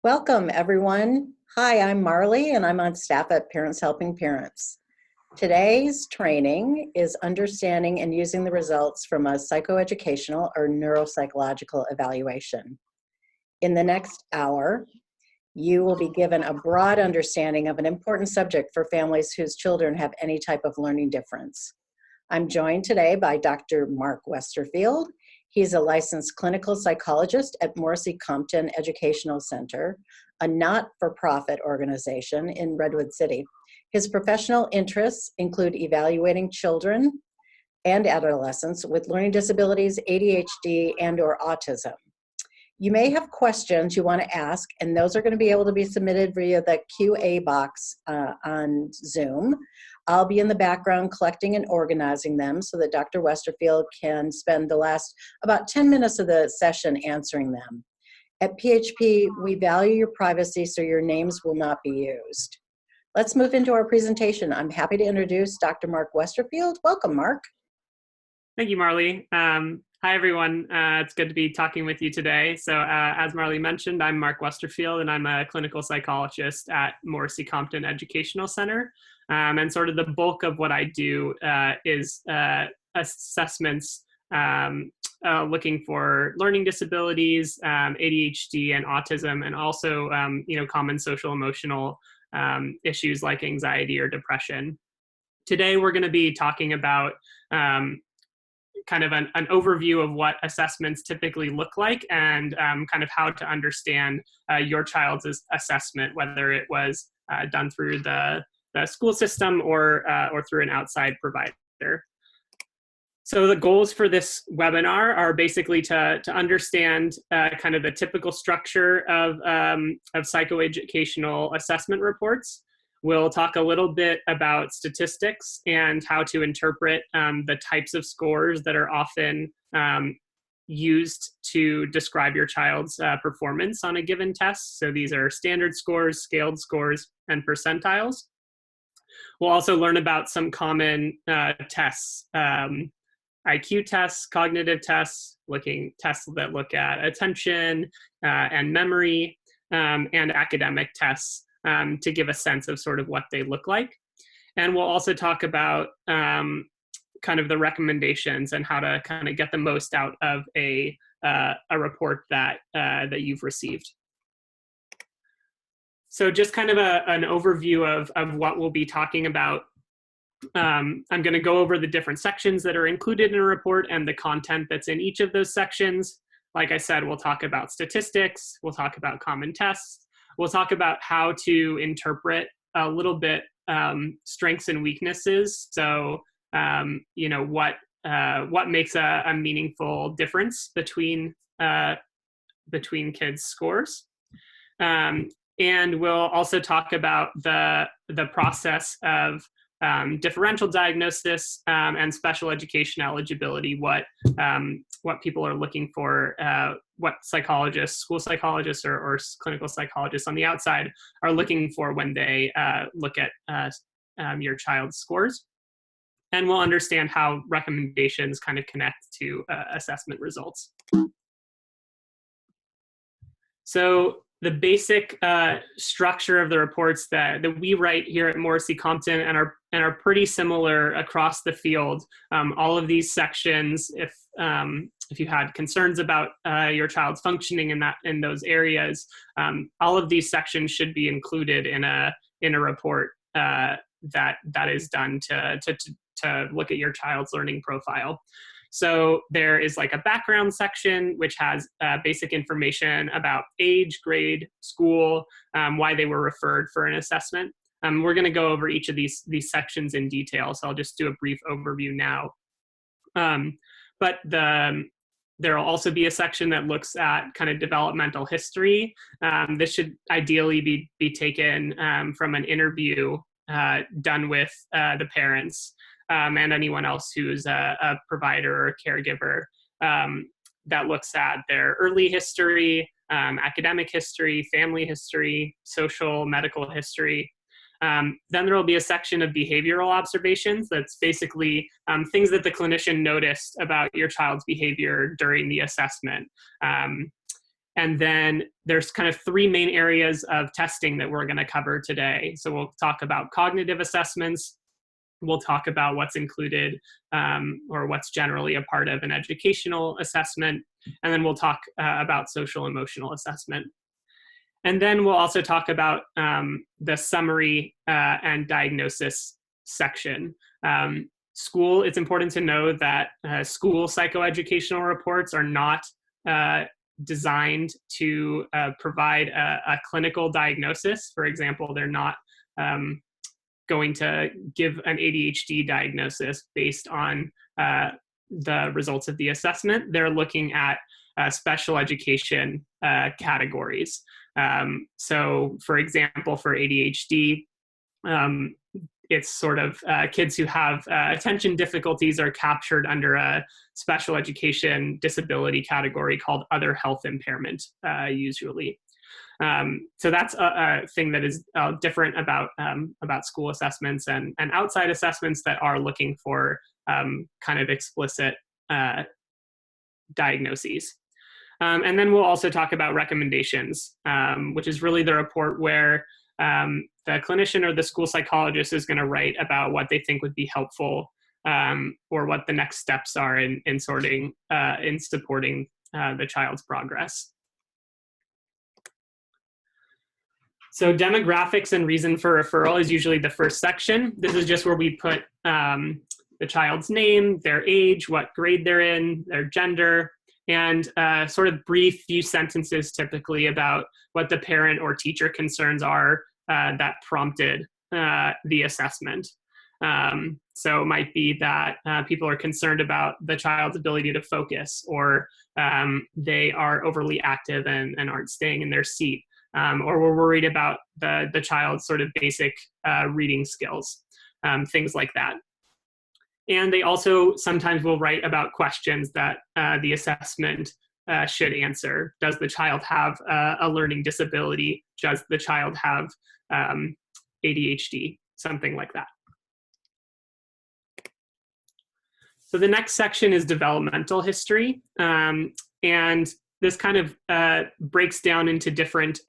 Welcome, everyone. Hi, I'm Marley, and I'm on staff at Parents Helping Parents. Today's training is understanding and using the results from a psychoeducational or neuropsychological evaluation. In the next hour, you will be given a broad understanding of an important subject for families whose children have any type of learning difference. I'm joined today by Dr. Mark Westerfield. He's a licensed clinical psychologist at Morrissey Compton Educational Center, a not-for-profit organization in Redwood City. His professional interests include evaluating children and adolescents with learning disabilities, ADHD, and/or autism. You may have questions you want to ask, and those are going to be able to be submitted via the QA box on Zoom. I'll be in the background collecting and organizing them so that Dr. Westerfield can spend the last about 10 minutes of the session answering them. At PHP, we value your privacy, so your names will not be used. Let's move into our presentation. I'm happy to introduce Dr. Mark Westerfield. Welcome, Mark. Thank you, Marley. Hi, everyone. It's good to be talking with you today. So as Marley mentioned, I'm Mark Westerfield, and I'm a clinical psychologist at Morrissey Compton Educational Center. And sort of the bulk of what I do is assessments looking for learning disabilities, ADHD and autism, and also common social emotional issues like anxiety or depression. Today, we're going to be talking about kind of an overview of what assessments typically look like and kind of how to understand your child's assessment, whether it was done through the school system or through an outside provider. So the goals for this webinar are basically to understand kind of the typical structure of psychoeducational assessment reports. We'll talk a little bit about statistics and how to interpret the types of scores that are often used to describe your child's performance on a given test. So these are standard scores, scaled scores, and percentiles. We'll also learn about some common tests, IQ tests, cognitive tests, tests that look at attention and memory, and academic tests. To give a sense of sort of what they look like. And we'll also talk about kind of the recommendations and how to kind of get the most out of a report that you've received. So just kind of an overview of what we'll be talking about. I'm going to go over the different sections that are included in a report and the content that's in each of those sections. Like I said, we'll talk about statistics, we'll talk about common tests, we'll talk about how to interpret a little bit strengths and weaknesses. So, what makes a meaningful difference between kids' scores. And we'll also talk about the process of differential diagnosis and special education eligibility, what people are looking for, what psychologists, school psychologists or clinical psychologists on the outside are looking for when they look at your child's scores. And we'll understand how recommendations kind of connect to assessment results. So the basic structure of the reports that we write here at Morrissey Compton and are pretty similar across the field. All of these sections, if you had concerns about your child's functioning in those areas, all of these sections should be included in a report that is done to look at your child's learning profile. So there is like a background section, which has basic information about age, grade, school, why they were referred for an assessment. We're going to go over each of these sections in detail, so I'll just do a brief overview now. But there will also be a section that looks at kind of developmental history. This should ideally be taken from an interview done with the parents. And anyone else who's a provider or a caregiver that looks at their early history, academic history, family history, social, medical history. Then there will be a section of behavioral observations that's basically things that the clinician noticed about your child's behavior during the assessment. And then there's kind of three main areas of testing that we're going to cover today. So we'll talk about cognitive assessments. We'll talk about what's included or what's generally a part of an educational assessment. And then we'll talk about social emotional assessment. And then we'll also talk about the summary and diagnosis section. It's important to know that school psychoeducational reports are not designed to provide a clinical diagnosis. For example, they're not going to give an ADHD diagnosis based on the results of the assessment. They're looking at special education categories. So for example, for ADHD, it's sort of kids who have attention difficulties are captured under a special education disability category called other health impairment, usually. So that's a thing that is different about school assessments and outside assessments that are looking for kind of explicit diagnoses. And then we'll also talk about recommendations, which is really the report where the clinician or the school psychologist is going to write about what they think would be helpful or what the next steps are in supporting the child's progress. So demographics and reason for referral is usually the first section. This is just where we put the child's name, their age, what grade they're in, their gender, and sort of brief few sentences typically about what the parent or teacher concerns are that prompted the assessment. So it might be that people are concerned about the child's ability to focus, or they are overly active and aren't staying in their seat, or we're worried about the child's sort of basic reading skills, things like that. And they also sometimes will write about questions that the assessment should answer. Does the child have a learning disability? Does the child have ADHD? Something like that. So the next section is developmental history. And this kind of breaks down into different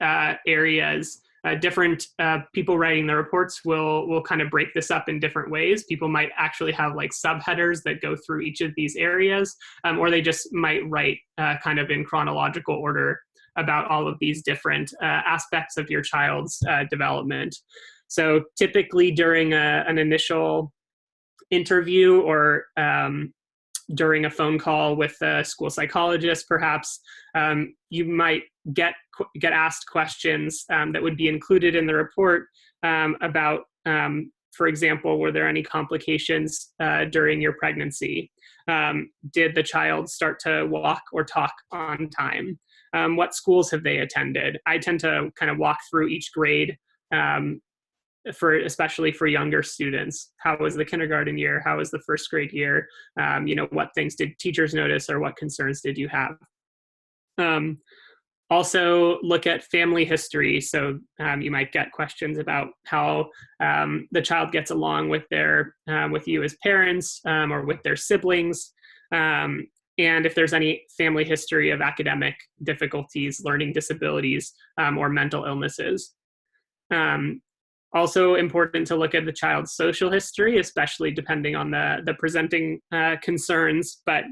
areas. Different people writing the reports will kind of break this up in different ways. People might actually have like subheaders that go through each of these areas, or they just might write kind of in chronological order about all of these different aspects of your child's development. So typically during an initial interview or during a phone call with a school psychologist, perhaps, you might get asked questions that would be included in the report about, for example, were there any complications during your pregnancy? Did the child start to walk or talk on time? What schools have they attended? I tend to kind of walk through each grade especially for younger students. How was the kindergarten year? How was the first grade year? What things did teachers notice, or what concerns did you have? Also look at family history. So you might get questions about how the child gets along with with you as parents or with their siblings. And if there's any family history of academic difficulties, learning disabilities, or mental illnesses. Also important to look at the child's social history, especially depending on the presenting concerns, but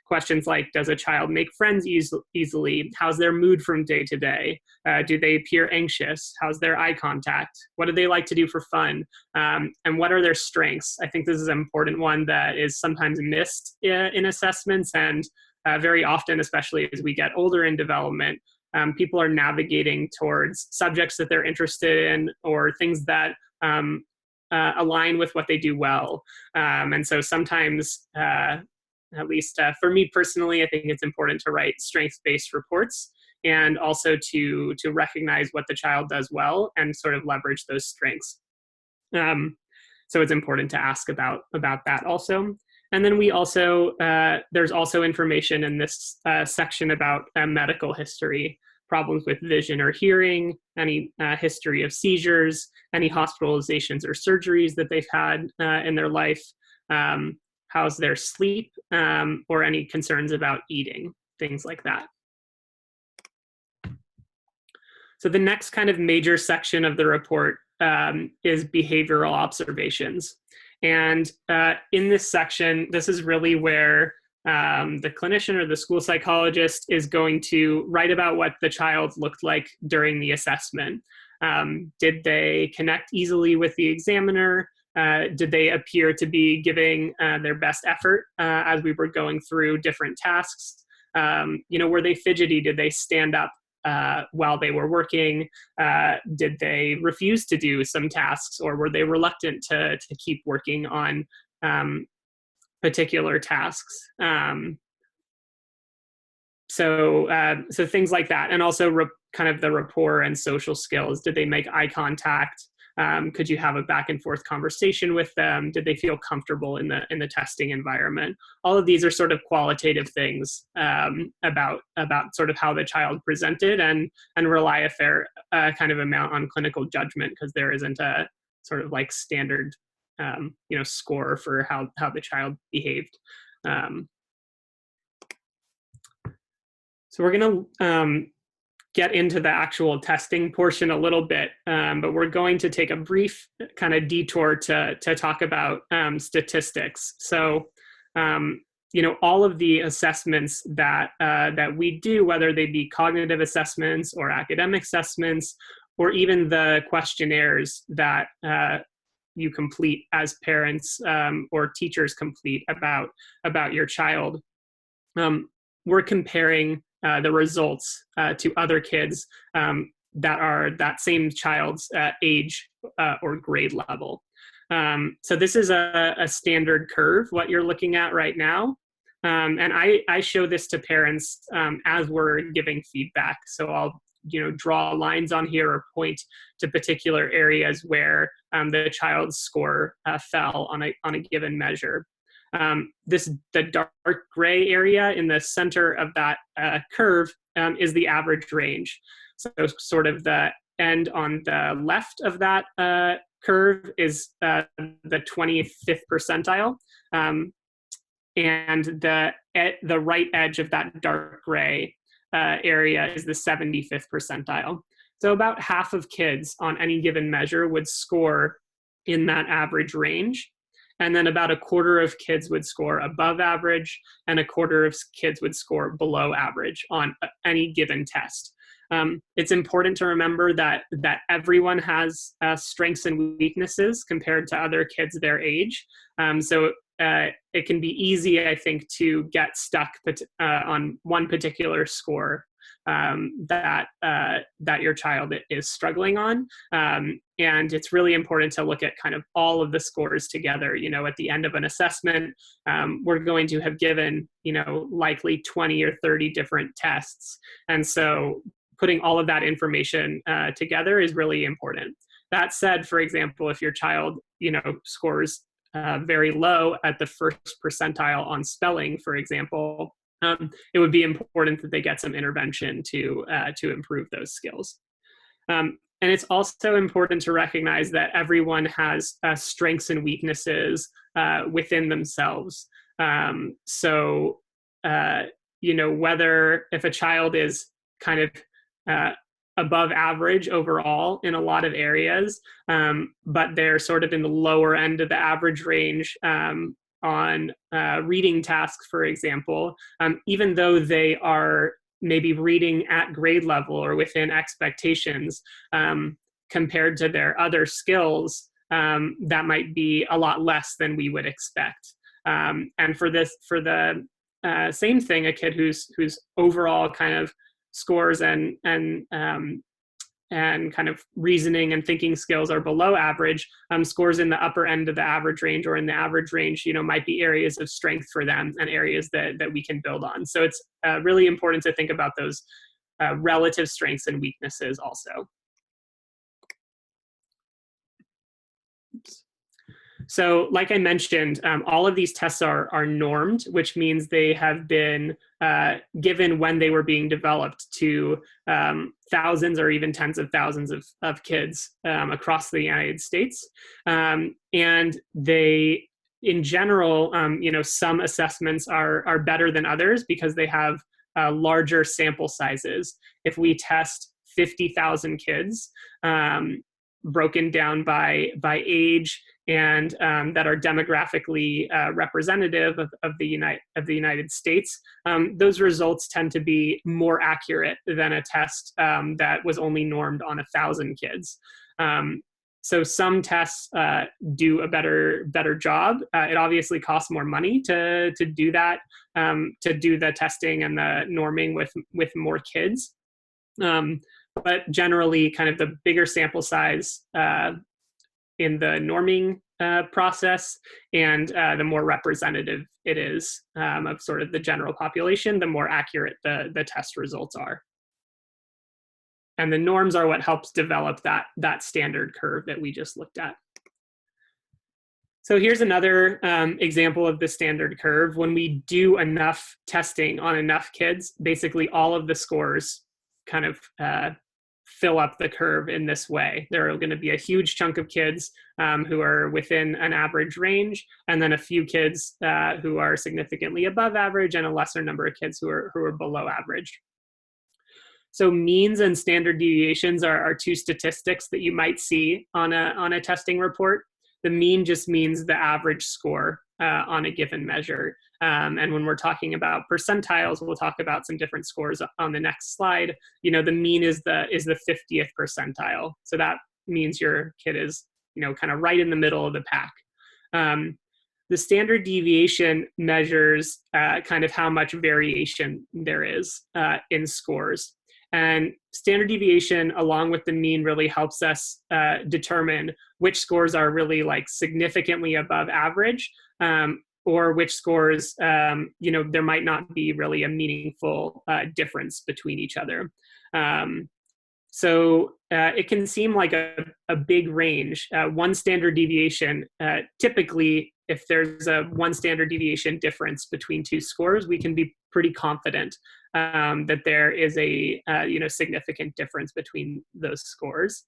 questions like, does a child make friends easily? How's their mood from day to day? Do they appear anxious? How's their eye contact? What do they like to do for fun? And what are their strengths? I think this is an important one that is sometimes missed in assessments, and very often, especially as we get older in development, people are navigating towards subjects that they're interested in or things that align with what they do well. And so sometimes, at least for me personally, I think it's important to write strengths-based reports and also to recognize what the child does well and sort of leverage those strengths. So it's important to ask about that also. And then we also, there's also information in this section about medical history, problems with vision or hearing, any history of seizures, any hospitalizations or surgeries that they've had in their life, how's their sleep, or any concerns about eating, things like that. So the next kind of major section of the report is behavioral observations. And in this section, this is really where the clinician or the school psychologist is going to write about what the child looked like during the assessment. Did they connect easily with the examiner? Did they appear to be giving their best effort as we were going through different tasks? Were they fidgety? Did they stand up while they were working? Did they refuse to do some tasks, or were they reluctant to keep working on particular tasks? So things like that. And also kind of the rapport and social skills. Did they make eye contact? Could you have a back and forth conversation with them? Did they feel comfortable in the testing environment? All of these are sort of qualitative things about sort of how the child presented, and rely a fair kind of amount on clinical judgment, because there isn't a sort of like standard score for how the child behaved. So we're going to get into the actual testing portion a little bit, but we're going to take a brief kind of detour to talk about statistics. So, all of the assessments that we do, whether they be cognitive assessments or academic assessments, or even the questionnaires that you complete as parents or teachers complete about your child, we're comparing the results to other kids that are that same child's age or grade level. So this is a standard curve, what you're looking at right now. And I show this to parents as we're giving feedback. So I'll draw lines on here or point to particular areas where the child's score fell on a given measure. The dark gray area in the center of that curve is the average range. So sort of the end on the left of that curve is the 25th percentile. And the right edge of that dark gray area is the 75th percentile. So about half of kids on any given measure would score in that average range. And then about a quarter of kids would score above average, and a quarter of kids would score below average on any given test. It's important to remember that everyone has strengths and weaknesses compared to other kids their age. So it can be easy, I think, to get stuck on one particular score that your child is struggling on. And it's really important to look at kind of all of the scores together. At the end of an assessment, we're going to have given, likely 20 or 30 different tests. And so putting all of that information together is really important. That said, for example, if your child, scores very low at the first percentile on spelling, for example, it would be important that they get some intervention to improve those skills. And it's also important to recognize that everyone has strengths and weaknesses within themselves. So, whether if a child is kind of above average overall in a lot of areas, but they're sort of in the lower end of the average range on reading tasks, for example, even though they are maybe reading at grade level or within expectations, compared to their other skills, that might be a lot less than we would expect. And for the same thing, a kid whose overall kind of scores and kind of reasoning and thinking skills are below average, scores in the upper end of the average range or in the average range, might be areas of strength for them and areas that we can build on. So it's really important to think about those relative strengths and weaknesses also. Oops. So like I mentioned, all of these tests are normed, which means they have been given when they were being developed to thousands or even tens of thousands of kids across the United States. And they, in general, some assessments are better than others because they have larger sample sizes. If we test 50,000 kids, broken down by age, and that are demographically representative of the United States, those results tend to be more accurate than a test that was only normed on 1,000 kids. So some tests do a better job. It obviously costs more money to do that, to do the testing and the norming with more kids. But generally, kind of the bigger sample size in the norming process, and the more representative it is of sort of the general population, the more accurate the test results are. And the norms are what helps develop that standard curve that we just looked at. So here's another example of the standard curve. When we do enough testing on enough kids, basically all of the scores kind of fill up the curve in this way. There are going to be a huge chunk of kids who are within an average range, and then a few kids who are significantly above average, and a lesser number of kids who are below average. So means and standard deviations are two statistics that you might see on a testing report. The mean just means the average score on a given measure. And when we're talking about percentiles, we'll talk about some different scores on the next slide. You know, the mean is the 50th percentile. So that means your kid is, you know, kind of right in the middle of the pack. The standard deviation measures kind of how much variation there is in scores. And standard deviation, along with the mean, really helps us determine which scores are really like significantly above average, or which scores, you know, there might not be really a meaningful difference between each other. So it can seem like a big range. One standard deviation, typically, if there's a one standard deviation difference between two scores, we can be pretty confident that there is a you know, significant difference between those scores.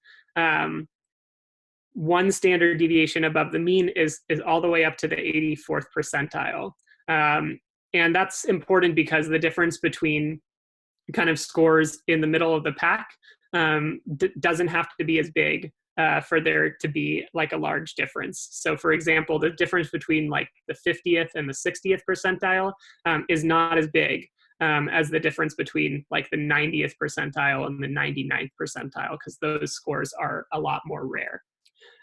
One standard deviation above the mean is all the way up to the 84th percentile. And that's important because the difference between kind of scores in the middle of the pack doesn't have to be as big for there to be like a large difference. So for example, the difference between like the 50th and the 60th percentile is not as big as the difference between like the 90th percentile and the 99th percentile, because those scores are a lot more rare.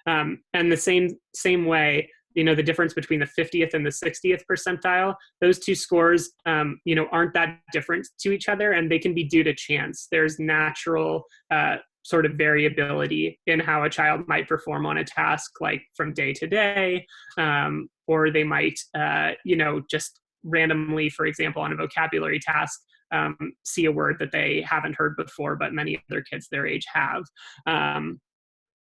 And the same way, you know, the difference between the 50th and the 60th percentile, those two scores, you know, aren't that different to each other, and they can be due to chance. There's natural sort of variability in how a child might perform on a task, like from day to day, or they might, you know, just randomly, for example, on a vocabulary task, see a word that they haven't heard before, but many other kids their age have.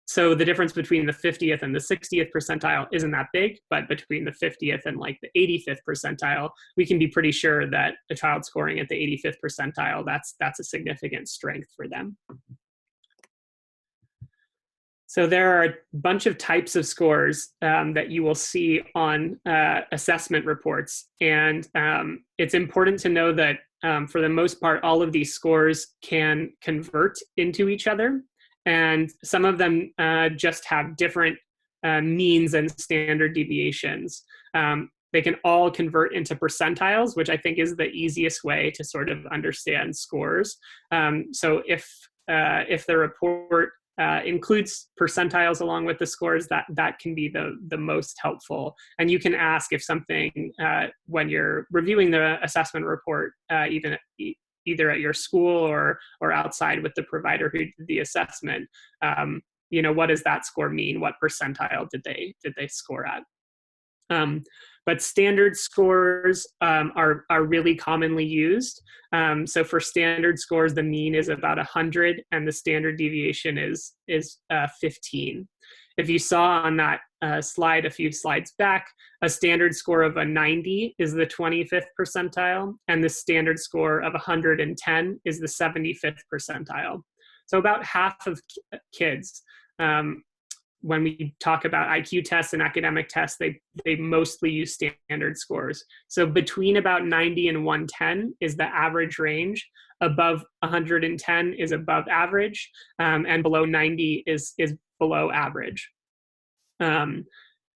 So the difference between the 50th and the 60th percentile isn't that big, but between the 50th and like the 85th percentile, we can be pretty sure that a child scoring at the 85th percentile, that's a significant strength for them. So there are a bunch of types of scores that you will see on assessment reports. And it's important to know that for the most part, all of these scores can convert into each other. And some of them just have different means and standard deviations. They can all convert into percentiles, which I think is the easiest way to sort of understand scores. So if the report includes percentiles along with the scores, that can be the most helpful. And you can ask if something, when you're reviewing the assessment report, either at your school or outside with the provider who did the assessment, you know, what does that score mean? What percentile did they score at? But standard scores are really commonly used. So for standard scores, the mean is about 100 and the standard deviation is 15. If you saw on that slide a few slides back, a standard score of a 90 is the 25th percentile, and the standard score of 110 is the 75th percentile. So about half of kids when we talk about IQ tests and academic tests, they mostly use standard scores. So between about 90 and 110 is the average range. Above 110 is above average, and below 90 is below average.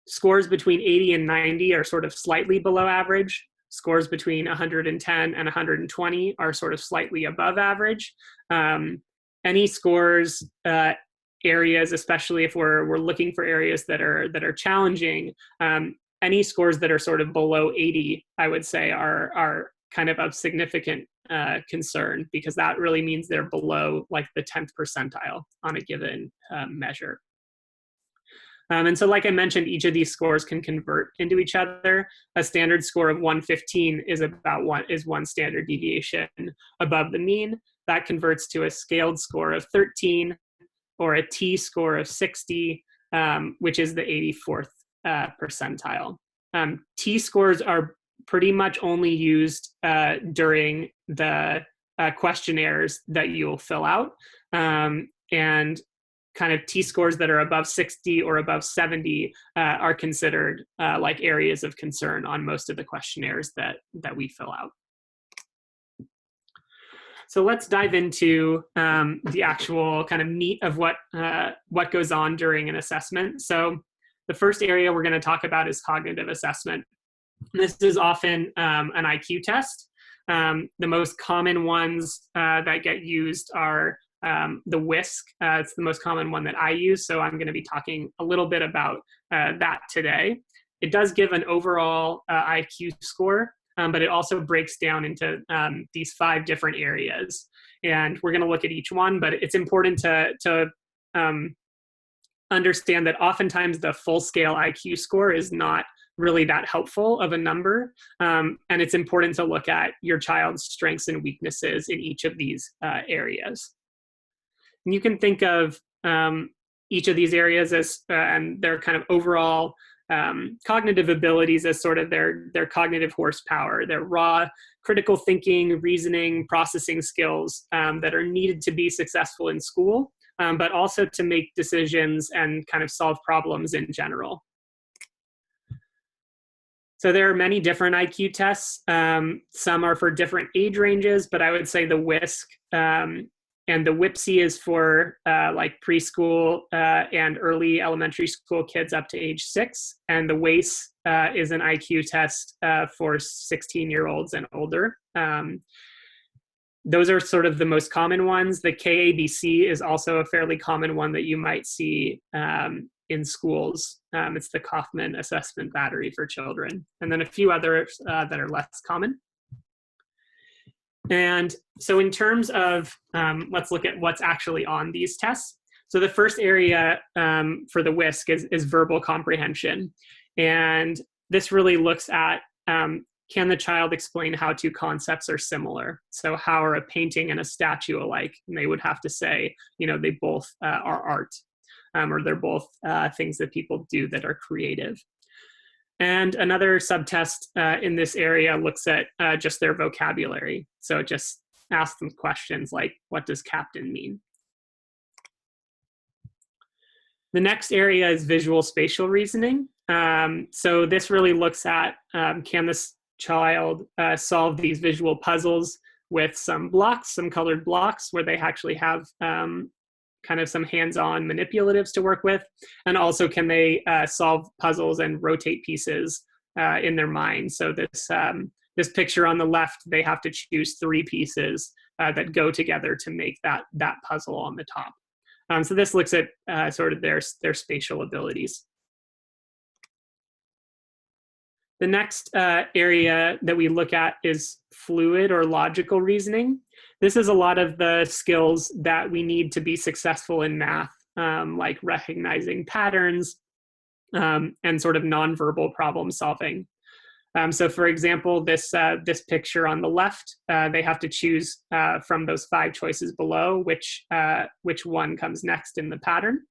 Scores between 80 and 90 are sort of slightly below average. Scores between 110 and 120 are sort of slightly above average. Any scores, areas, especially if we're looking for areas that are challenging, any scores that are sort of below 80, I would say, are kind of significant concern, because that really means they're below like the 10th percentile on a given measure. And so, like I mentioned, each of these scores can convert into each other. A standard score of 115 is one standard deviation above the mean. That converts to a scaled score of 13, or a T score of 60, which is the 84th percentile. T scores are pretty much only used during the questionnaires that you'll fill out. And kind of T scores that are above 60 or above 70 are considered like areas of concern on most of the questionnaires that we fill out. So let's dive into the actual kind of meat of what goes on during an assessment. So the first area we're going to talk about is cognitive assessment. This is often an IQ test. The most common ones that get used are the WISC. It's the most common one that I use, so I'm going to be talking a little bit about that today. It does give an overall IQ score, but it also breaks down into these 5 different areas. And we're going to look at each one, but it's important to understand that oftentimes the full-scale IQ score is not really that helpful of a number. And it's important to look at your child's strengths and weaknesses in each of these areas. And you can think of each of these areas as, and their kind of overall cognitive abilities as sort of their cognitive horsepower, their raw critical thinking, reasoning, processing skills that are needed to be successful in school, but also to make decisions and kind of solve problems in general. So there are many different IQ tests. Some are for different age ranges, but I would say the WISC and the WIPSI is for like preschool and early elementary school kids up to age 6. And the WACE is an IQ test for 16-year-olds and older. Those are sort of the most common ones. The KABC is also a fairly common one that you might see in schools. It's the Kaufman Assessment Battery for Children. And then a few others that are less common. And so in terms of, let's look at what's actually on these tests. So the first area for the WISC is verbal comprehension. And this really looks at, can the child explain how 2 concepts are similar? So how are a painting and a statue alike? And they would have to say, you know, they both are art, or they're both things that people do that are creative. And another subtest in this area looks at just their vocabulary. So it just asks them questions like, what does captain mean? The next area is visual spatial reasoning. So this really looks at, can this child solve these visual puzzles with some blocks, some colored blocks, where they actually have kind of some hands-on manipulatives to work with, and also can they solve puzzles and rotate pieces in their mind. So this picture on the left, they have to choose 3 pieces that go together to make that puzzle on the top. So this looks at sort of their spatial abilities. The next area that we look at is fluid or logical reasoning. This is a lot of the skills that we need to be successful in math, like recognizing patterns and sort of nonverbal problem solving. So for example, this picture on the left, they have to choose from those 5 choices below which one comes next in the pattern.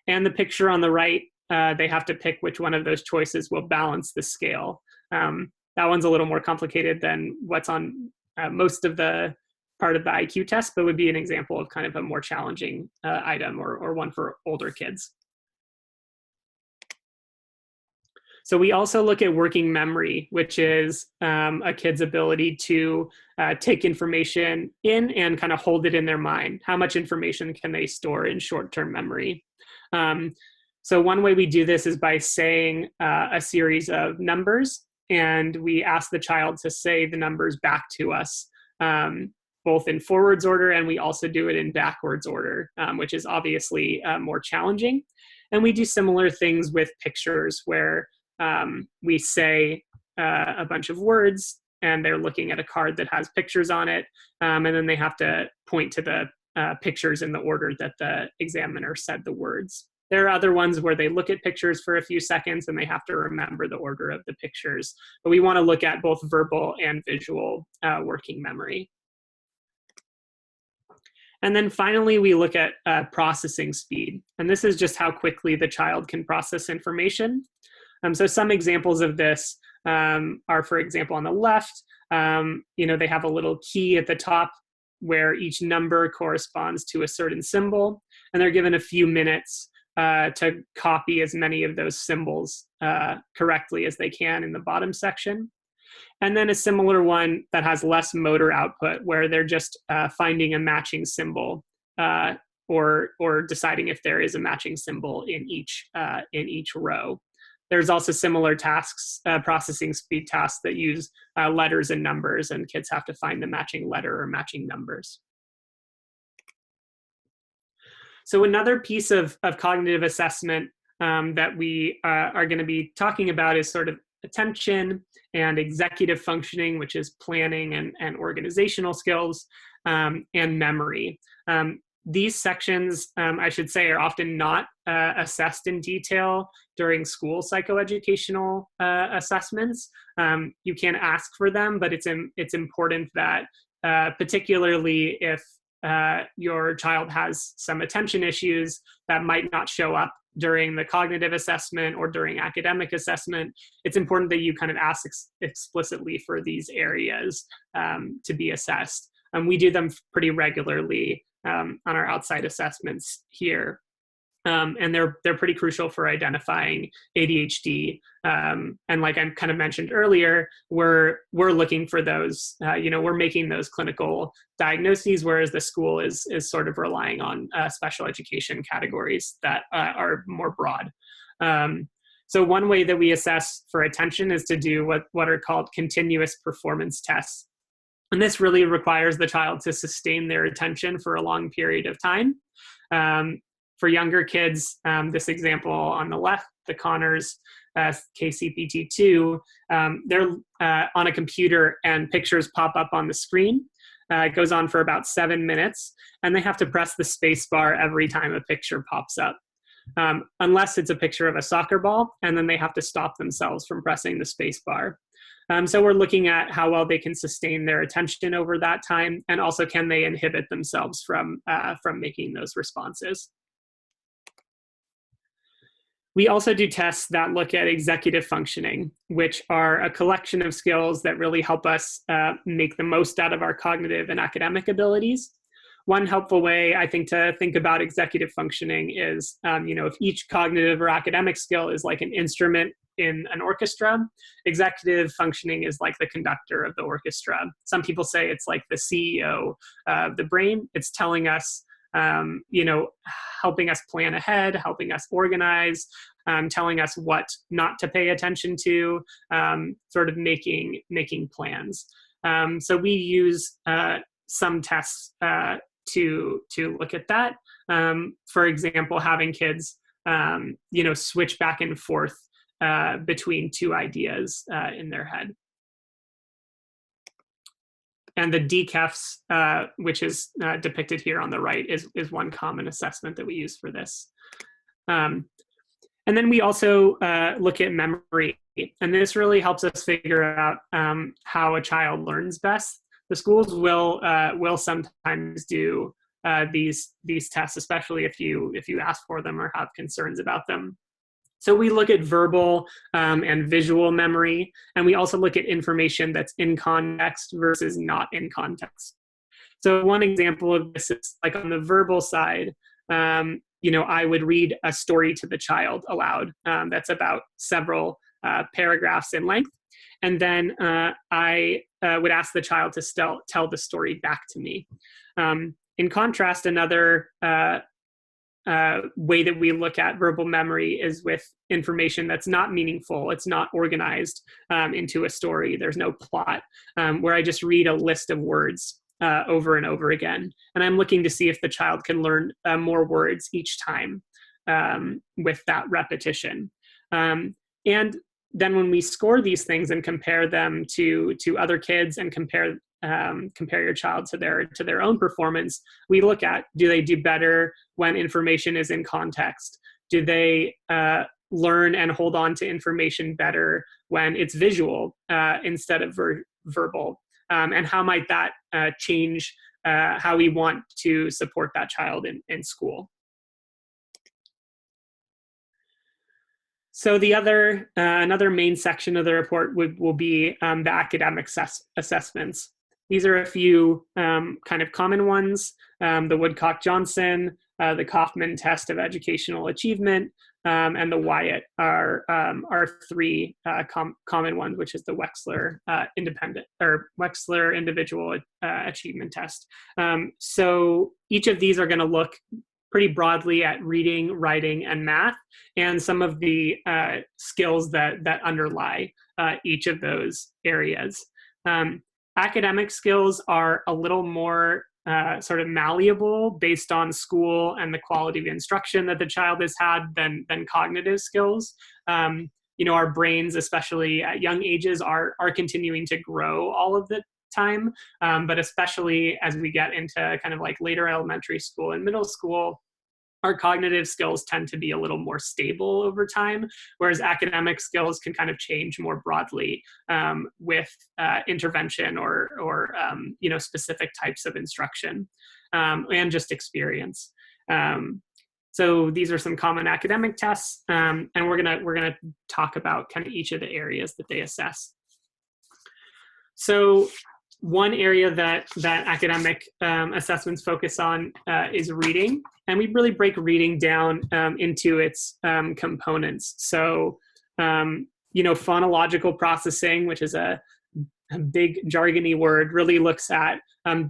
And the picture on the right, they have to pick which one of those choices will balance the scale. That one's a little more complicated than what's on most of the part of the IQ test, but would be an example of kind of a more challenging item or one for older kids. So we also look at working memory, which is a kid's ability to take information in and kind of hold it in their mind. How much information can they store in short-term memory? So one way we do this is by saying a series of numbers, and we ask the child to say the numbers back to us, both in forwards order, and we also do it in backwards order, which is obviously more challenging. And we do similar things with pictures where we say a bunch of words and they're looking at a card that has pictures on it, and then they have to point to the pictures in the order that the examiner said the words. There are other ones where they look at pictures for a few seconds and they have to remember the order of the pictures. But we want to look at both verbal and visual working memory. And then finally, we look at processing speed. And this is just how quickly the child can process information. So some examples of this are, for example, on the left, they have a little key at the top where each number corresponds to a certain symbol. And they're given a few minutes to copy as many of those symbols correctly as they can in the bottom section. And then a similar one that has less motor output, where they're just finding a matching symbol or deciding if there is a matching symbol in each row. There's also similar tasks, processing speed tasks that use letters and numbers, and kids have to find the matching letter or matching numbers. So another piece of cognitive assessment that we are going to be talking about is sort of attention and executive functioning, which is planning and organizational skills, and memory. These sections, I should say, are often not assessed in detail during school psychoeducational assessments. You can ask for them, but it's important that, particularly if your child has some attention issues that might not show up during the cognitive assessment or during academic assessment, it's important that you kind of ask explicitly for these areas to be assessed. We do them pretty regularly on our outside assessments here. And they're pretty crucial for identifying ADHD. And like I kind of mentioned earlier, we're looking for those, we're making those clinical diagnoses, whereas the school is sort of relying on special education categories that are more broad. So one way that we assess for attention is to do what are called continuous performance tests. And this really requires the child to sustain their attention for a long period of time. For younger kids, this example on the left, the Connors KCPT2, they're on a computer and pictures pop up on the screen. It goes on for about 7 minutes, and they have to press the space bar every time a picture pops up, unless it's a picture of a soccer ball, and then they have to stop themselves from pressing the space bar. So we're looking at how well they can sustain their attention over that time, and also can they inhibit themselves from making those responses. We also do tests that look at executive functioning, which are a collection of skills that really help us make the most out of our cognitive and academic abilities. One helpful way, I think, to think about executive functioning is, if each cognitive or academic skill is like an instrument in an orchestra, executive functioning is like the conductor of the orchestra. Some people say it's like the CEO of the brain. It's telling us, helping us plan ahead, helping us organize, telling us what not to pay attention to, sort of making plans. So we use some tests to look at that. For example, having kids, switch back and forth between two ideas in their head. And the DCEFs, which is depicted here on the right, is one common assessment that we use for this. And then we also look at memory. And this really helps us figure out how a child learns best. The schools will sometimes do these tests, especially if you ask for them or have concerns about them. So we look at verbal and visual memory, and we also look at information that's in context versus not in context. So one example of this is like on the verbal side, I would read a story to the child aloud that's about several paragraphs in length. And then I would ask the child to tell the story back to me. In contrast, another way that we look at verbal memory is with information that's not meaningful. It's not organized into a story. There's no plot, where I just read a list of words over and over again. And I'm looking to see if the child can learn more words each time with that repetition. And then when we score these things and compare them to other kids and compare your child to their own performance, we look at, do they do better when information is in context? Do they learn and hold on to information better when it's visual instead of verbal? And how might that change how we want to support that child in school? So the another main section of the report will be the academic assessments. These are a few kind of common ones: the Woodcock-Johnson, the Kaufman Test of Educational Achievement, and the Wyatt are three common ones, which is the Wechsler Wechsler Individual Achievement Test. So each of these are going to look pretty broadly at reading, writing, and math, and some of the skills that underlie each of those areas. Academic skills are a little more sort of malleable based on school and the quality of instruction that the child has had than cognitive skills. Our brains, especially at young ages, are continuing to grow all of the time, but especially as we get into kind of like later elementary school and middle school, our cognitive skills tend to be a little more stable over time, whereas academic skills can kind of change more broadly with intervention or specific types of instruction and just experience. So these are some common academic tests, and we're gonna talk about kind of each of the areas that they assess. So one area that academic assessments focus on is reading, and we really break reading down into its components. So, phonological processing, which is a big jargony word, really looks at,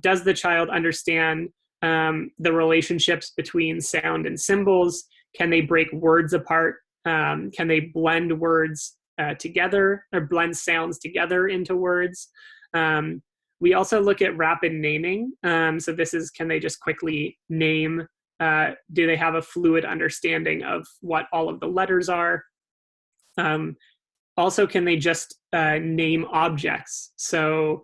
does the child understand the relationships between sound and symbols? Can they break words apart? Can they blend words together, or blend sounds together into words? We also look at rapid naming. So this is, can they just quickly name? Do they have a fluid understanding of what all of the letters are? Also, can they just name objects? So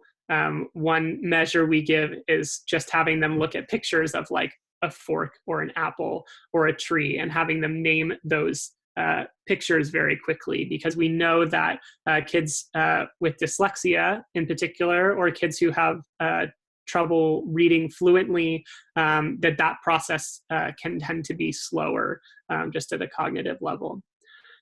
one measure we give is just having them look at pictures of like a fork or an apple or a tree and having them name those pictures very quickly, because we know that kids with dyslexia in particular, or kids who have trouble reading fluently, that process can tend to be slower just at a cognitive level.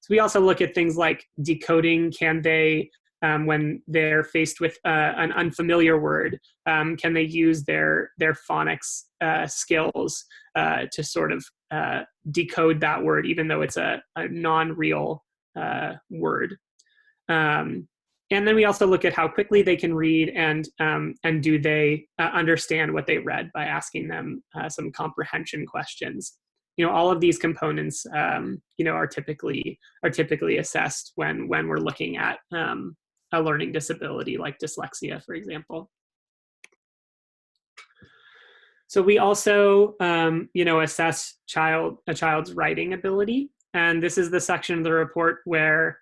So we also look at things like decoding. Can they, when they're faced with an unfamiliar word, can they use their phonics skills to sort of decode that word, even though it's a non-real word? And then we also look at how quickly they can read, and do they understand what they read, by asking them some comprehension questions. All of these components, are typically assessed when we're looking at a learning disability like dyslexia, for example. So we also, assess a child's writing ability, and this is the section of the report where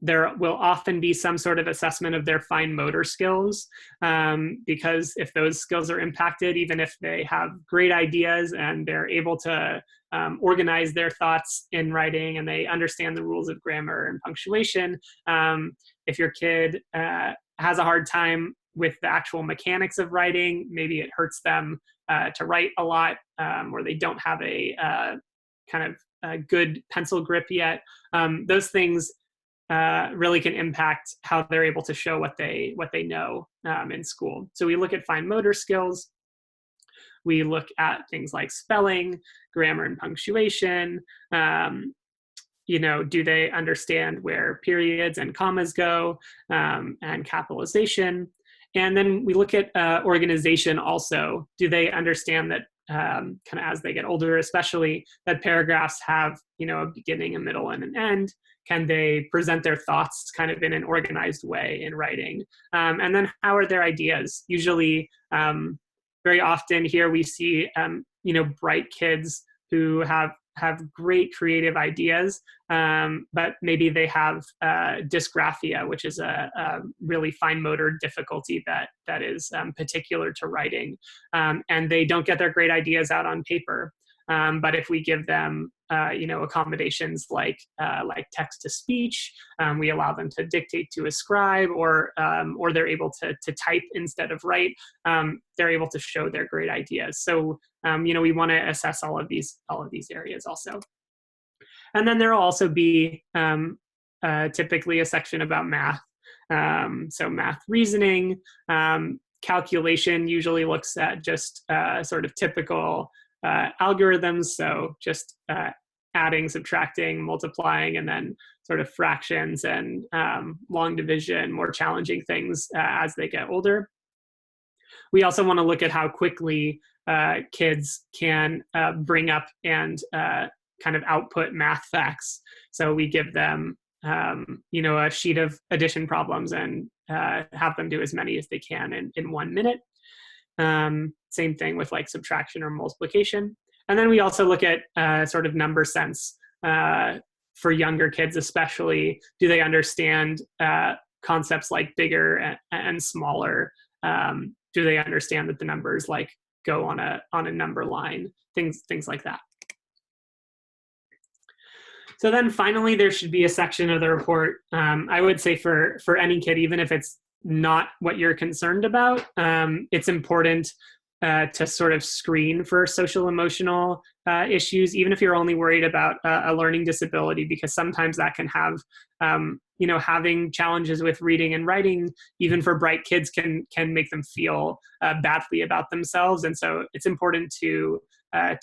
there will often be some sort of assessment of their fine motor skills, because if those skills are impacted, even if they have great ideas and they're able to organize their thoughts in writing and they understand the rules of grammar and punctuation, if your kid has a hard time with the actual mechanics of writing, maybe it hurts them to write a lot, or they don't have a kind of a good pencil grip yet, those things really can impact how they're able to show what they know in school. So we look at fine motor skills. We look at things like spelling, grammar and punctuation, do they understand where periods and commas go, and capitalization? And then we look at organization also. Do they understand that kind of as they get older, especially, that paragraphs have, a beginning, a middle, and an end? Can they present their thoughts kind of in an organized way in writing? And then how are their ideas? Usually, very often here we see, bright kids who have great creative ideas, but maybe they have dysgraphia, which is a really fine motor difficulty that is particular to writing, and they don't get their great ideas out on paper. But if we give them, accommodations like text to speech, we allow them to dictate to a scribe, or they're able to type instead of write. They're able to show their great ideas. So we want to assess all of these areas also. And then there will also be typically a section about math. So math reasoning, calculation usually looks at just sort of typical algorithms, so just adding, subtracting, multiplying, and then sort of fractions and long division, more challenging things as they get older. We also want to look at how quickly kids can bring up and kind of output math facts. So we give them a sheet of addition problems and have them do as many as they can in 1 minute. Same thing with like subtraction or multiplication. And then we also look at sort of number sense for younger kids, especially. Do they understand concepts like bigger and smaller? Do they understand that the numbers like go on a number line? Things like that. So then finally, there should be a section of the report. I would say for any kid, even if it's not what you're concerned about, it's important to sort of screen for social emotional issues, even if you're only worried about a learning disability, because sometimes that can have, having challenges with reading and writing, even for bright kids, can make them feel badly about themselves. And so it's important to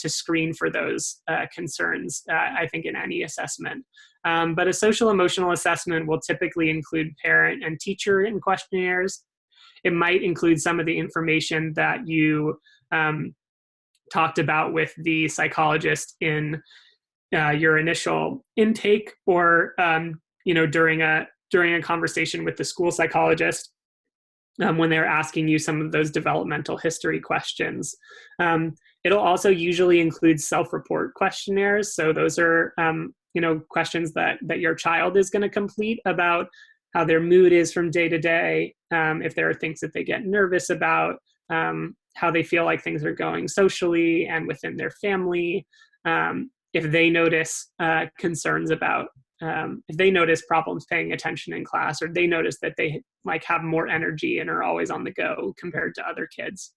screen for those concerns, I think, in any assessment. But a social emotional assessment will typically include parent and teacher in questionnaires. It might include some of the information that you talked about with the psychologist in your initial intake, or during a conversation with the school psychologist when they're asking you some of those developmental history questions. It'll also usually include self-report questionnaires. So those are questions that your child is going to complete about how their mood is from day to day, if there are things that they get nervous about, how they feel like things are going socially and within their family, if they notice concerns about, if they notice problems paying attention in class, or they notice that they like have more energy and are always on the go compared to other kids.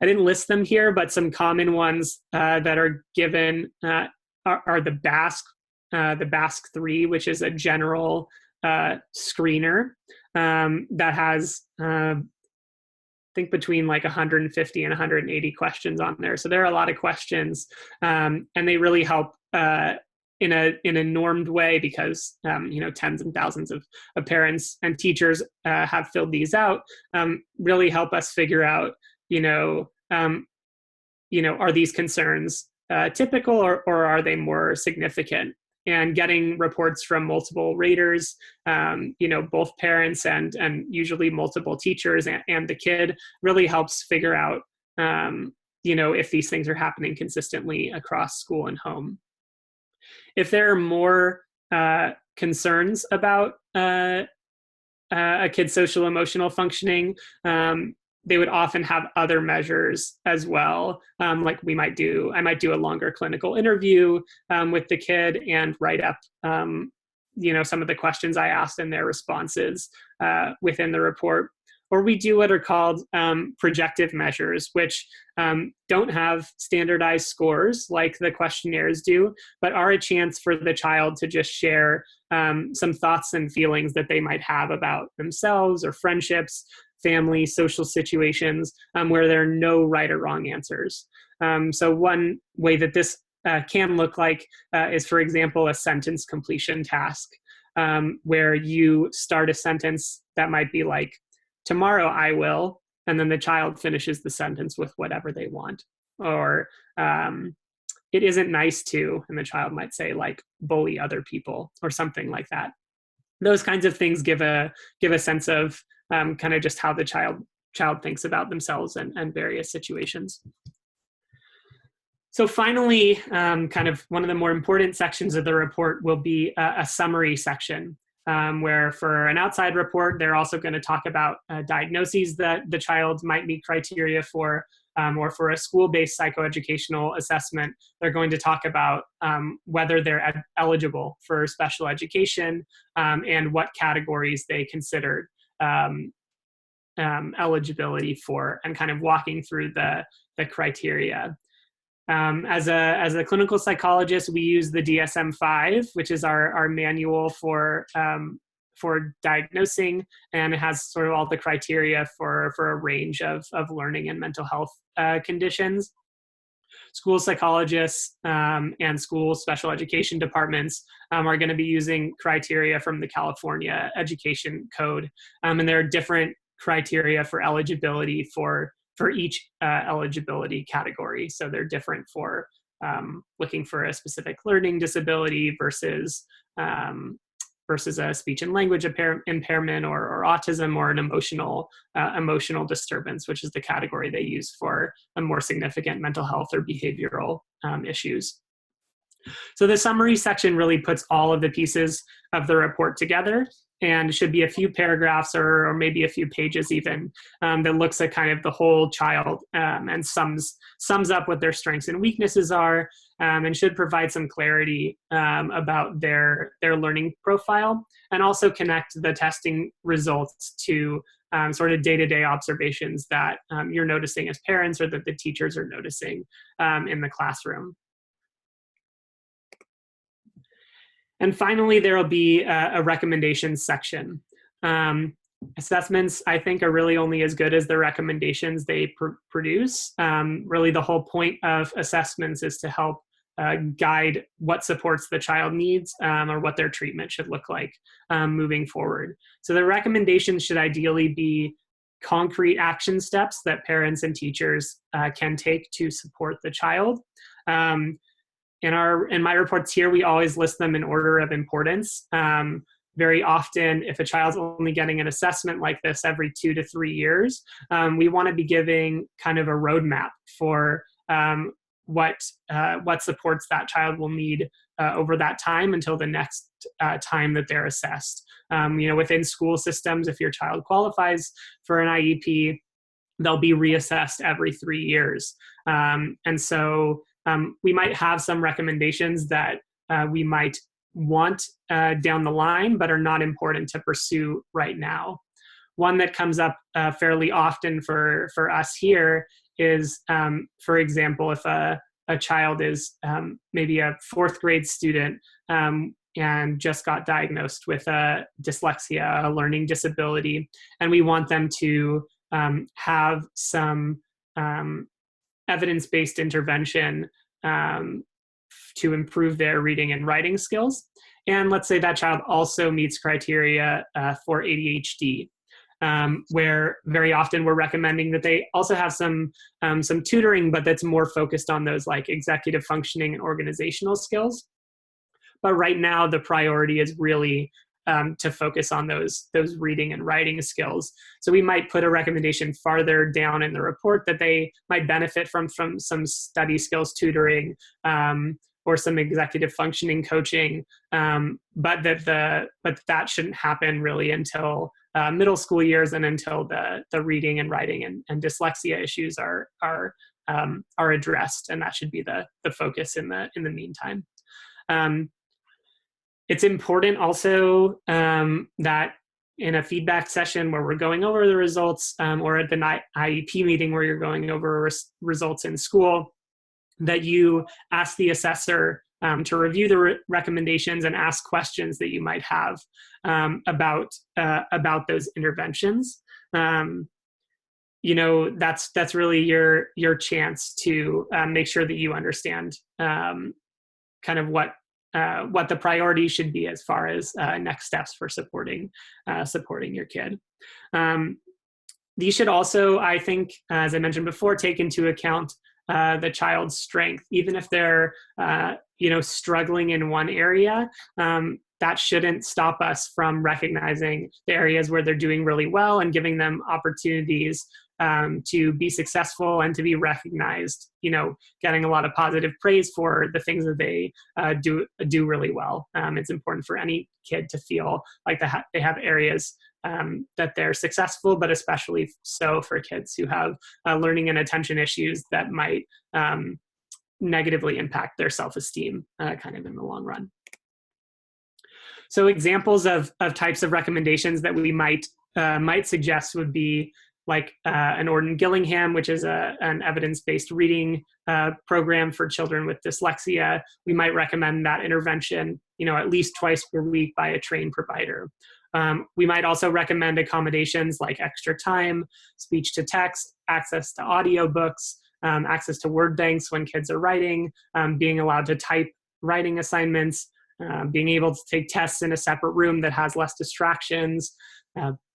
I didn't list them here, but some common ones that are given are the BASC-3, which is a general screener that has, I think, between like 150 and 180 questions on there. So there are a lot of questions, and they really help in a normed way, because tens and thousands of parents and teachers have filled these out. Really help us figure out, are these concerns typical, or are they more significant? And getting reports from multiple raters, both parents and usually multiple teachers and the kid, really helps figure out, if these things are happening consistently across school and home. If there are more concerns about a kid's social emotional functioning, they would often have other measures as well. Like I might do a longer clinical interview with the kid and write up, some of the questions I asked and their responses within the report. Or we do what are called projective measures, which don't have standardized scores like the questionnaires do, but are a chance for the child to just share some thoughts and feelings that they might have about themselves or friendships, family, social situations, where there are no right or wrong answers. So one way that this can look like is, for example, a sentence completion task, where you start a sentence that might be like, tomorrow I will, and then the child finishes the sentence with whatever they want. Or it isn't nice to, and the child might say like, bully other people or something like that. Those kinds of things give a sense of kind of just how the child thinks about themselves and various situations. So finally, kind of one of the more important sections of the report will be a summary section, where for an outside report, they're also going to talk about diagnoses that the child might meet criteria for, or for a school-based psychoeducational assessment, they're going to talk about whether they're eligible for special education, and what categories they considered eligibility for, and kind of walking through the criteria. As a clinical psychologist, we use the DSM-5, which is our manual for diagnosing, and it has sort of all the criteria for a range of learning and mental health conditions. School psychologists and school special education departments are going to be using criteria from the California Education Code, and there are different criteria for eligibility for each eligibility category. So they're different for looking for a specific learning disability versus a speech and language impairment or autism, or an emotional disturbance, which is the category they use for a more significant mental health or behavioral issues. So the summary section really puts all of the pieces of the report together, and should be a few paragraphs or maybe a few pages even, that looks at kind of the whole child, and sums up what their strengths and weaknesses are, and should provide some clarity about their learning profile, and also connect the testing results to sort of day-to-day observations that you're noticing as parents, or that the teachers are noticing in the classroom. And finally, there will be a recommendations section. Assessments, I think, are really only as good as the recommendations they produce. Really, the whole point of assessments is to help guide what supports the child needs, or what their treatment should look like moving forward. So the recommendations should ideally be concrete action steps that parents and teachers can take to support the child. In my reports here, we always list them in order of importance. Very often, if a child's only getting an assessment like this every 2 to 3 years, we want to be giving kind of a roadmap for what supports that child will need over that time until the next time that they're assessed. Within school systems, if your child qualifies for an IEP, they'll be reassessed every 3 years. And so we might have some recommendations that we might want down the line, but are not important to pursue right now. One that comes up fairly often for us here is, for example, if a child is maybe a 4th grade student and just got diagnosed with a dyslexia, a learning disability, and we want them to have some evidence-based intervention to improve their reading and writing skills. And let's say that child also meets criteria for ADHD, where very often we're recommending that they also have some tutoring, but that's more focused on those like executive functioning and organizational skills. But right now, the priority is really to focus on those reading and writing skills. So we might put a recommendation farther down in the report that they might benefit from some study skills tutoring, or some executive functioning coaching, but that shouldn't happen really until middle school years, and until the reading and writing and dyslexia issues are addressed, and that should be the focus in the meantime. It's important also that in a feedback session where we're going over the results, or at the IEP meeting where you're going over results in school, that you ask the assessor to review the recommendations and ask questions that you might have about those interventions. that's really your chance to make sure that you understand kind of what the priorities should be as far as next steps for supporting your kid. These should also, I think, as I mentioned before, take into account the child's strength, even if they're struggling in one area. That shouldn't stop us from recognizing the areas where they're doing really well and giving them opportunities to be successful and to be recognized, getting a lot of positive praise for the things that they do really well. It's important for any kid to feel like they have areas that they're successful, but especially so for kids who have learning and attention issues that might negatively impact their self-esteem kind of in the long run. So examples of types of recommendations that we might suggest would be like an Orden-Gillingham, which is an evidence-based reading program for children with dyslexia. We might recommend that intervention, at least twice per week by a trained provider. We might also recommend accommodations like extra time, speech to text, access to audiobooks, access to word banks when kids are writing, being allowed to type writing assignments, being able to take tests in a separate room that has less distractions,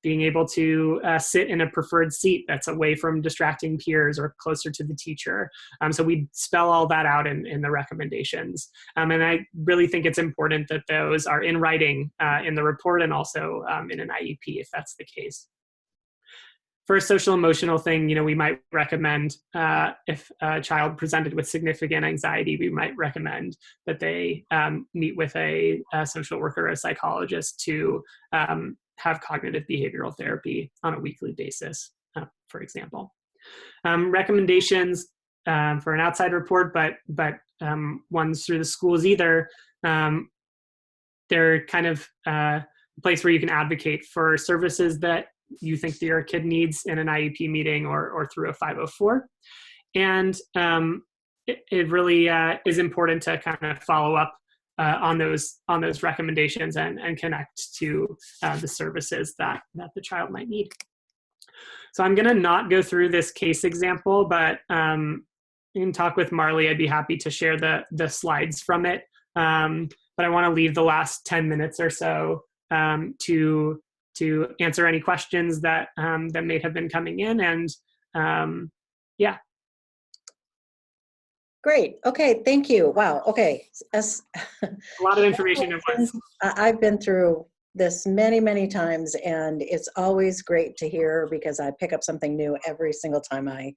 being able to sit in a preferred seat that's away from distracting peers or closer to the teacher. So we spell all that out in the recommendations. And I really think it's important that those are in writing in the report and also in an IEP if that's the case. For a social emotional thing, we might recommend if a child presented with significant anxiety, we might recommend that they meet with a social worker or a psychologist to have cognitive behavioral therapy on a weekly basis, for example. Recommendations for an outside report, but ones through the schools either, they're kind of a place where you can advocate for services that you think that your kid needs in an IEP meeting or through a 504. And it really is important to kind of follow up on those recommendations and connect to the services that the child might need. So I'm going to not go through this case example, but in talk with Marley, I'd be happy to share the slides from it. But I want to leave the last 10 minutes or so to answer any questions that may have been coming in. And yeah. Great. Okay. Thank you. Wow. Okay. A lot of information at once. I've been through this many, many times, and it's always great to hear because I pick up something new every single time I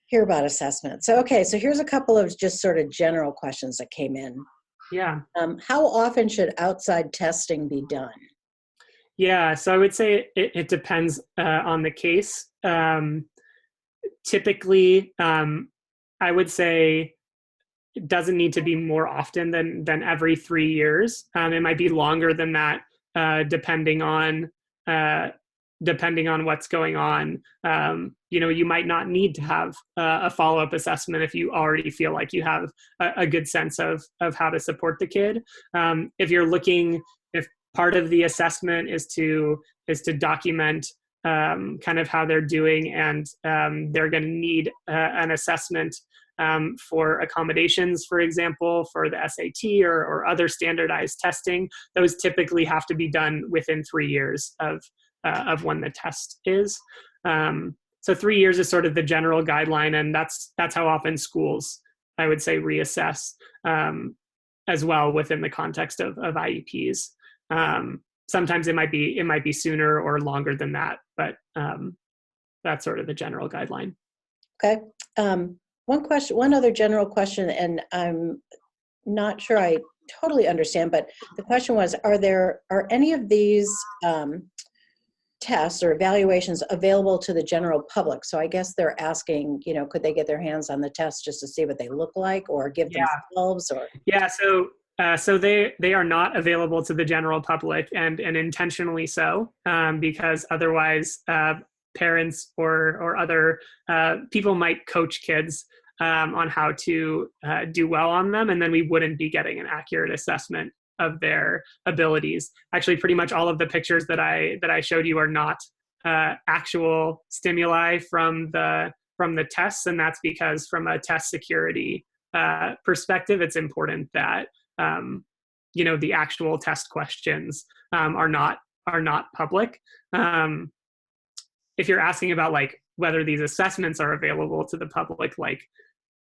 hear about assessment. So, okay. So here's a couple of just sort of general questions that came in. Yeah. How often should outside testing be done? Yeah. So I would say it depends on the case. Typically, I would say it doesn't need to be more often than every 3 years. It might be longer than that, depending on what's going on. You might not need to have a follow-up assessment if you already feel like you have a good sense of how to support the kid. If part of the assessment is to document kind of how they're doing, and they're going to need an assessment for accommodations, for example, for the SAT or other standardized testing. Those typically have to be done within 3 years of when the test is. So 3 years is sort of the general guideline, and that's how often schools, I would say, reassess as well within the context of IEPs. Sometimes it might be sooner or longer than that, but that's sort of the general guideline. Okay. One other general question, and I'm not sure I totally understand, but the question was, are any of these tests or evaluations available to the general public? So I guess they're asking, could they get their hands on the test just to see what they look like, or give themselves, or? Yeah. So they are not available to the general public, and intentionally so, because otherwise parents or other people might coach kids on how to do well on them, and then we wouldn't be getting an accurate assessment of their abilities. Actually, pretty much all of the pictures that I showed you are not actual stimuli from the tests, and that's because from a test security perspective, it's important that the actual test questions are not public. If you're asking about like whether these assessments are available to the public, like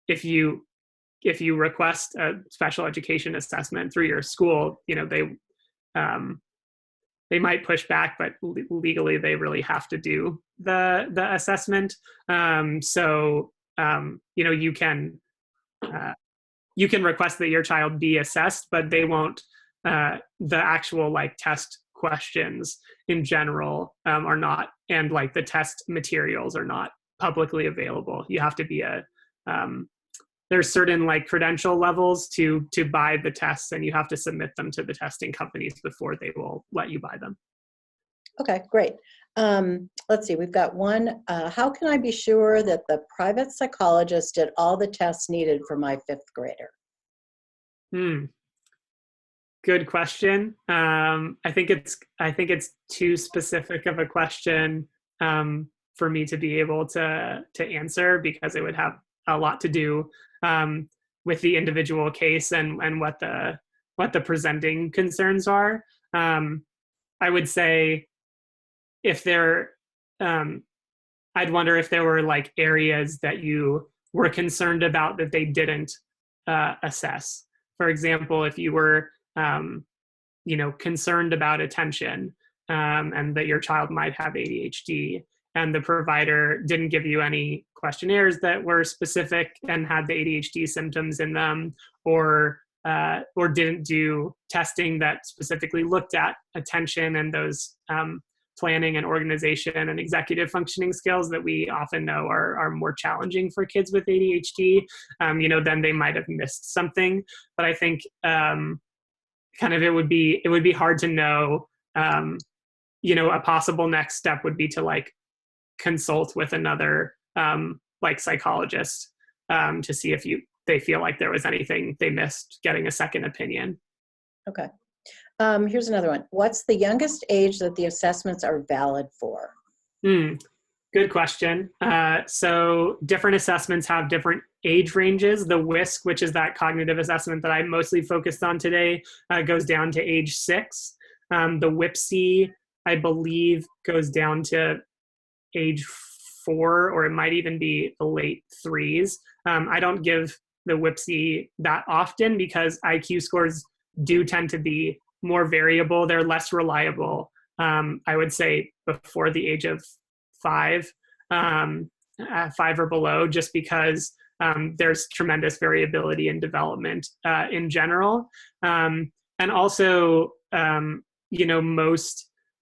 if you request a special education assessment through your school, they might push back, but legally they really have to do the assessment. You can request that your child be assessed, but they won't. The actual like test questions in general are not, and like the test materials are not publicly available. You have to be there's certain like credential levels to buy the tests, and you have to submit them to the testing companies before they will let you buy them. Okay, great. Let's see, we've got one. How can I be sure that the private psychologist did all the tests needed for my fifth grader? Good question. I think it's too specific of a question for me to be able to answer, because it would have a lot to do with the individual case and what the presenting concerns are. I would say I'd wonder if there were like areas that you were concerned about that they didn't assess. For example, if you were concerned about attention and that your child might have ADHD, and the provider didn't give you any questionnaires that were specific and had the ADHD symptoms in them, or didn't do testing that specifically looked at attention and those planning and organization and executive functioning skills that we often know are more challenging for kids with ADHD, then they might have missed something. But I think it would be hard to know. A possible next step would be to like consult with another like psychologist to see if they feel like there was anything they missed, getting a second opinion. Okay. Here's another one. What's the youngest age that the assessments are valid for? Good question. So different assessments have different age ranges. The WISC, which is that cognitive assessment that I mostly focused on today, goes down to age 6. The WIPC, I believe, goes down to age 4, or it might even be the late 3s. I don't give the WIPC that often because IQ scores do tend to be more variable. They're less reliable, I would say, before the age of 5 or below, just because there's tremendous variability in development in general. And also,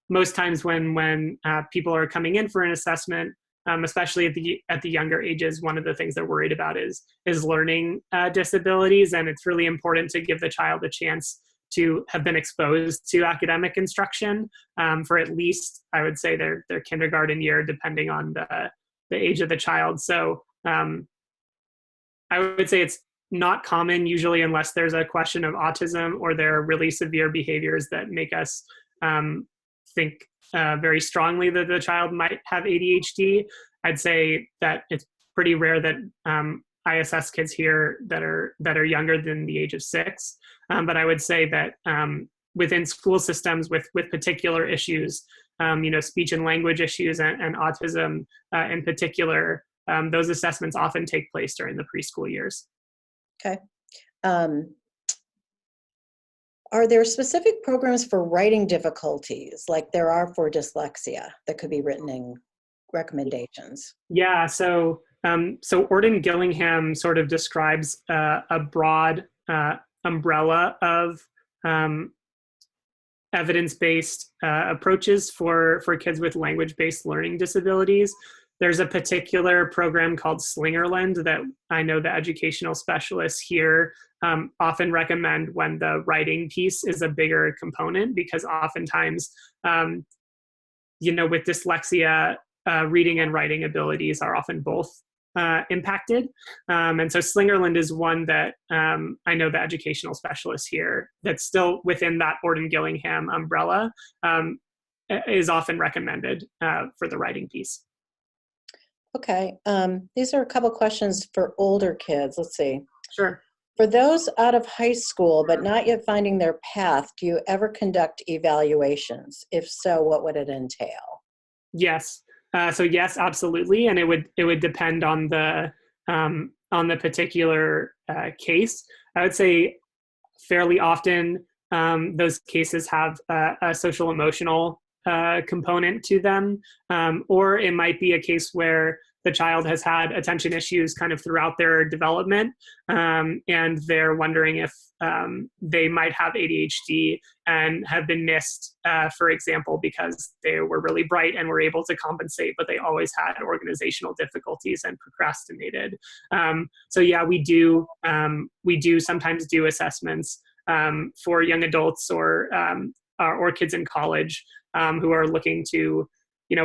most times when people are coming in for an assessment, especially at the younger ages, one of the things they're worried about is learning disabilities, and it's really important to give the child a chance to have been exposed to academic instruction for at least, I would say, their kindergarten year, depending on the age of the child. So I would say it's not common usually, unless there's a question of autism or there are really severe behaviors that make us think very strongly that the child might have ADHD. I'd say that it's pretty rare that I assess kids here that are younger than the age of 6. But I would say that within school systems with particular issues, speech and language issues and autism in particular, those assessments often take place during the preschool years. Okay. Are there specific programs for writing difficulties like there are for dyslexia that could be written in recommendations? Yeah, so Orton-Gillingham sort of describes a broad umbrella of evidence-based approaches for kids with language-based learning disabilities. There's a particular program called Slingerland that I know the educational specialists here often recommend when the writing piece is a bigger component, because oftentimes, with dyslexia, reading and writing abilities are often both impacted. And so Slingerland is one that I know the educational specialists here that's still within that Orton-Gillingham umbrella. is often recommended for the writing piece. Okay, these are a couple questions for older kids. Let's see. Sure. For those out of high school but not yet finding their path, do you ever conduct evaluations? If so, what would it entail? Yes. So yes, absolutely, and it would depend on the particular case. I would say fairly often those cases have a social emotional component to them, or it might be a case where the child has had attention issues kind of throughout their development, and they're wondering if they might have ADHD and have been missed, for example, because they were really bright and were able to compensate, but they always had organizational difficulties and procrastinated. So yeah, we do sometimes do assessments for young adults or kids in college who are looking to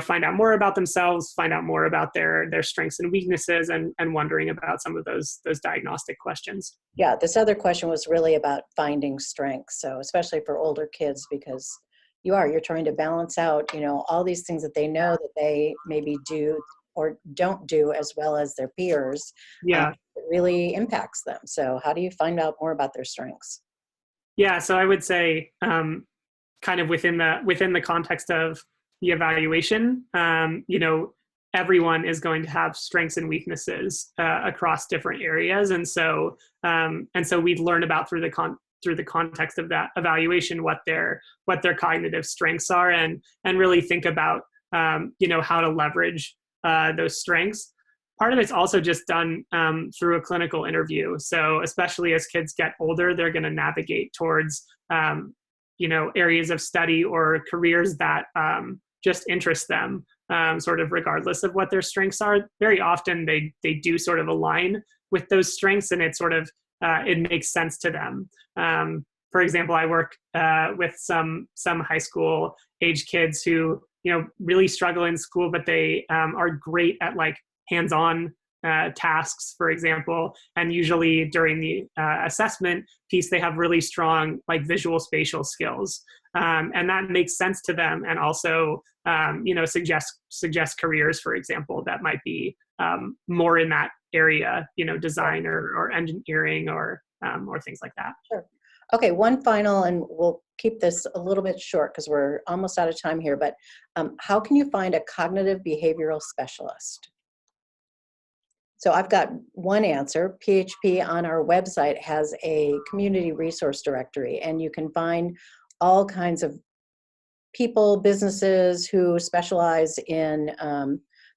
find out more about themselves, find out more about their strengths and weaknesses, and wondering about some of those diagnostic questions. Yeah, this other question was really about finding strengths. So especially for older kids, because you're trying to balance out, all these things that they know that they maybe do or don't do as well as their peers. Yeah. It really impacts them. So how do you find out more about their strengths? Yeah, so I would say kind of within the context of the evaluation, everyone is going to have strengths and weaknesses across different areas, and so we'd learn about through the context of that evaluation what their cognitive strengths are, and really think about how to leverage those strengths. Part of it's also just done through a clinical interview. So especially as kids get older, they're going to navigate towards areas of study or careers that just interest them, sort of regardless of what their strengths are. Very often they do sort of align with those strengths, and it sort of it makes sense to them. For example, I work with some high school age kids who really struggle in school, but they are great at like hands-on tasks, for example, and usually during the assessment piece they have really strong like visual spatial skills, and that makes sense to them, and also suggest careers, for example, that might be more in that area, design or engineering or things like that. Sure. Okay, one final, and we'll keep this a little bit short because we're almost out of time here, but how can you find a cognitive behavioral specialist? So I've got one answer. PHP on our website has a community resource directory, and you can find all kinds of people, businesses who specialize in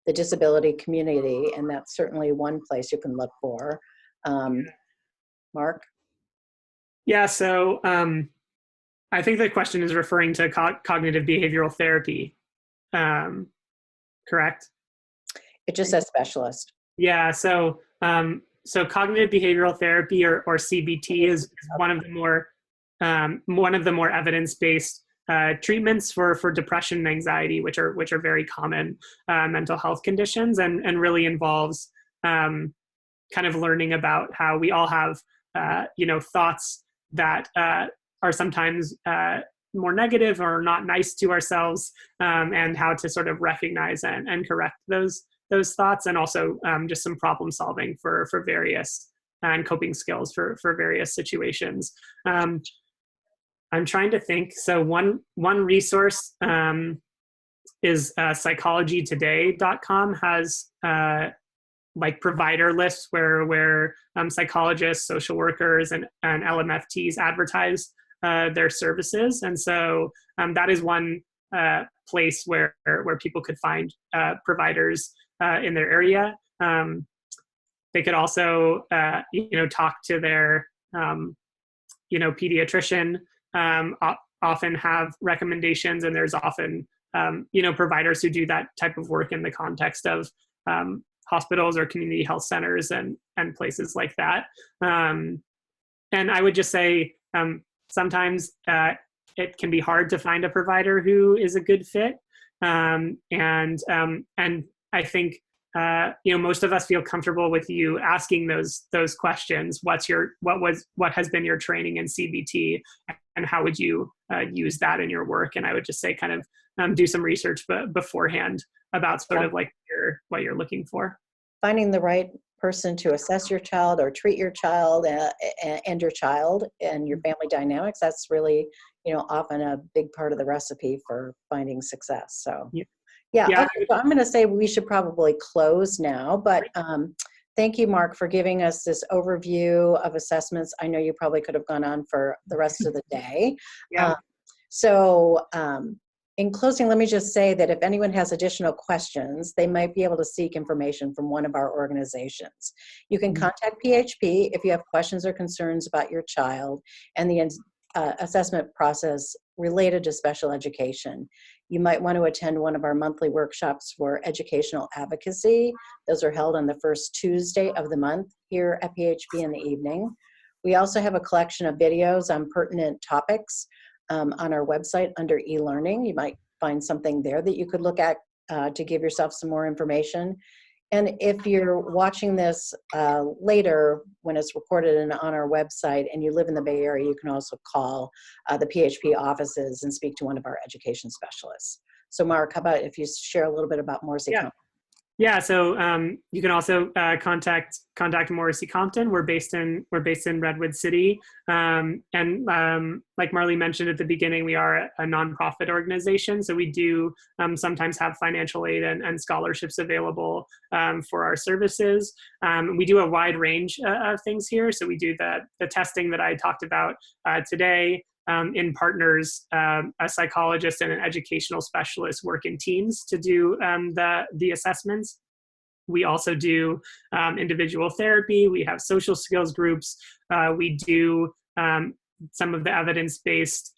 the disability community, and that's certainly one place you can look for. Mark? Yeah, so I think the question is referring to cognitive behavioral therapy, correct? It just says specialist. Yeah, so cognitive behavioral therapy or CBT is one of the more evidence-based treatments for depression and anxiety, which are very common mental health conditions, and really involves kind of learning about how we all have thoughts that are sometimes more negative or not nice to ourselves, and how to sort of recognize and correct those thoughts, and also just some problem solving for various and coping skills for various situations. I'm trying to think. So one resource is psychologytoday.com has like provider lists where psychologists, social workers, and LMFTs advertise their services, and so that is one place where people could find providers in their area. They could also talk to their pediatrician. Often have recommendations, and there's often providers who do that type of work in the context of hospitals or community health centers and places like that. And I would just say sometimes it can be hard to find a provider who is a good fit, and I think most of us feel comfortable with you asking those questions. What has been your training in CBT, and how would you use that in your work? And I would just say kind of do some research beforehand about sort of like what you're looking for. Finding the right person to assess your child or treat your child and your child and your family dynamics, that's really, often a big part of the recipe for finding success. So yeah. Okay, so I'm going to say we should probably close now, but thank you, Mark, for giving us this overview of assessments. I know you probably could have gone on for the rest of the day. Yeah. In closing, let me just say that if anyone has additional questions, they might be able to seek information from one of our organizations. You can contact PHP if you have questions or concerns about your child and the assessment process related to special education. You might want to attend one of our monthly workshops for educational advocacy. Those are held on the first Tuesday of the month here at PHP in the evening. We also have a collection of videos on pertinent topics on our website under e-learning. You might find something there that you could look at to give yourself some more information. And if you're watching this later when it's recorded and on our website and you live in the Bay Area, you can also call the PHP offices and speak to one of our education specialists. So Mark, how about if you share a little bit about Morrissey Compton? Yeah, so you can also contact Morrissey Compton. We're based in Redwood City, and like Marley mentioned at the beginning, we are a nonprofit organization. So we do sometimes have financial aid and scholarships available for our services. We do a wide range of things here. So we do the testing that I talked about today. In partners, a psychologist and an educational specialist work in teams to do the assessments. We also do individual therapy. We have social skills groups. We do some of the evidence-based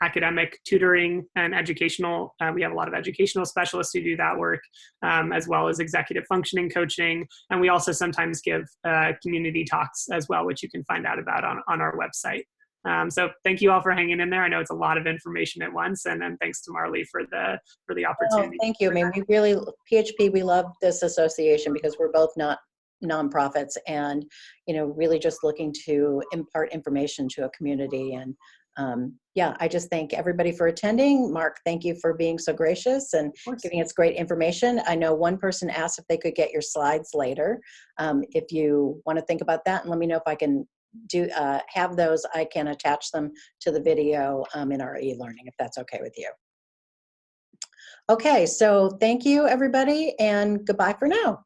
academic tutoring and educational. We have a lot of educational specialists who do that work, as well as executive functioning coaching. And we also sometimes give community talks as well, which you can find out about on our website. So thank you all for hanging in there. I know it's a lot of information at once, and then thanks to Marley for the opportunity. Oh, thank you. I mean, we really, PHP, we love this association because we're both not nonprofits and, really just looking to impart information to a community. And yeah, I just thank everybody for attending. Mark, thank you for being so gracious and giving us great information. I know one person asked if they could get your slides later. If you want to think about that, and let me know if I can have those, I can attach them to the video in our e-learning, if that's okay with you. Okay, so thank you, everybody, and goodbye for now.